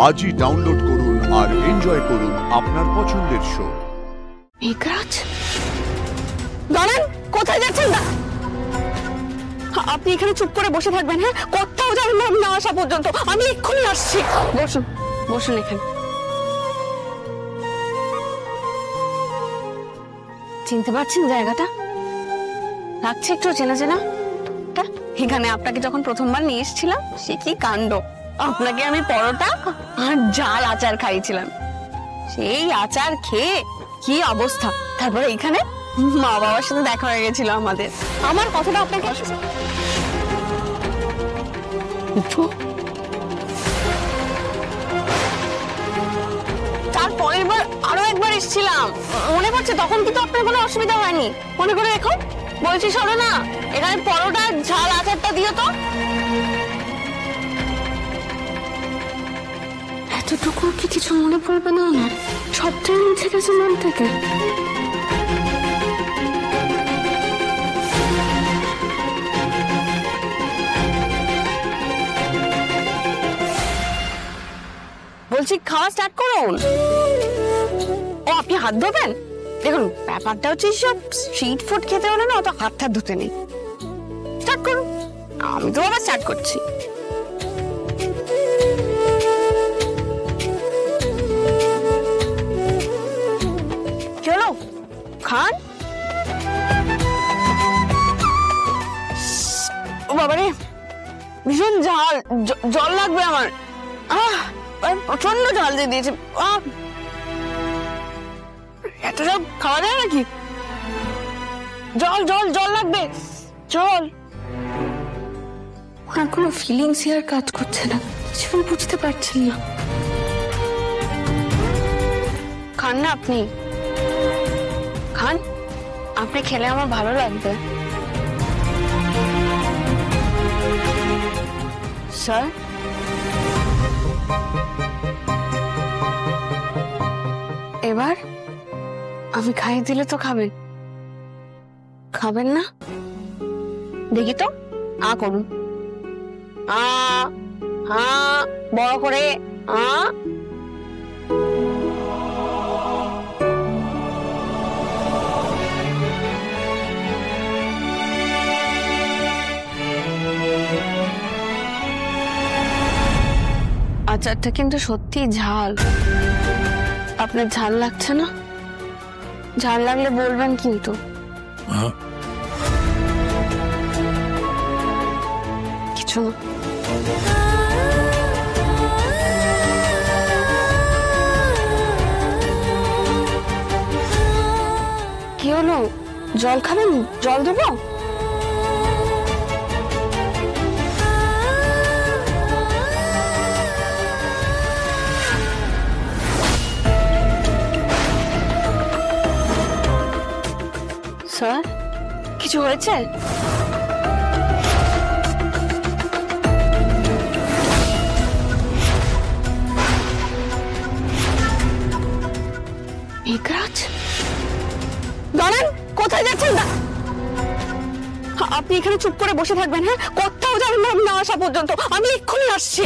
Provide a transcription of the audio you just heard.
আজই ডাউনলোড করুন আর এনজয় করুন আপনার পছন্দের শো। মেঘরাজ, দাঁড়ান, কোথায় যাচ্ছেন? আপনি এখানে চুপ করে বসে থাকবেন, হ্যাঁ? কোথাও যাবেন না না আসা পর্যন্ত। আমি এক্ষুনি আসছি। বসুন, বসুন এখানে। চিনতে পারছেন জায়গাটা? লাগছে একটু চেনা চেনা? এখানে আপনাকে যখন প্রথমবার নিয়ে এসেছিলাম, সে কি কাণ্ড! আপনাকে আমি পরোটা আর ঝাল আচার খাইয়েছিলাম। সেই আচার খেয়ে কি অবস্থা! তারপরে এখানে মা বাবার সাথে দেখা হয়ে গেছিল আমাদের। আমার কথাটা আপনাকে তারপরের বার আরো একবার এসেছিলাম, মনে পড়ছে? তখন কিন্তু আপনার কোনো অসুবিধা হয়নি, মনে করে দেখো। বলছি শোনো না, এখানে পরোটা ঝাল আচারটা দিও তো। এতটুকু কি কিছু মনে পড়বে না আমার? সবটাই মুছে গেছে মন থেকে। বলছি খাওয়া স্টার্ট করুন। ও, আপনি হাত ধোবেন? দেখুন, ব্যাপারটা হচ্ছে সব স্ট্রিট ফুড খেতে হলে না অত হাত ধুতে নেই। স্টার্ট করুন। আমি তো আবার স্টার্ট করছি। চলো খান। ও বাবারে, ভীষণ ঝাল, জল লাগবে আমার। প্রচন্ড ঝাল দিয়ে দিয়েছে। এত সব খাওয়া যায় নাকি? জল জল জল লাগবে, জল। ওনার কোনো ফিলিংস আর কাজ করছে না, কিছু বুঝতে পারছেন না। খান না আপনি, খান। আপনি খেলে আমার ভালো লাগবে। স্যার, এবার আমি খাইয়ে দিলে তো খাবেন? খাবেন না? দেখি তো, আ করুন। বড় করে আচারটা কিন্তু সত্যি ঝাল। আপনার ঝাল লাগছে না? ঝাল লাগলে বলবেন কিন্তু। কিছু না। কি হলো? জল খাবেন? জল দেবো? স্যার, কিছু হয়েছে? মেঘরাজ, দাঁড়ান, কোথায় যাচ্ছেন? আপনি এখানে চুপ করে বসে থাকবেন, হ্যাঁ? কোথাও যাবেন না না আসা পর্যন্ত। আমি এক্ষুনি আসছি।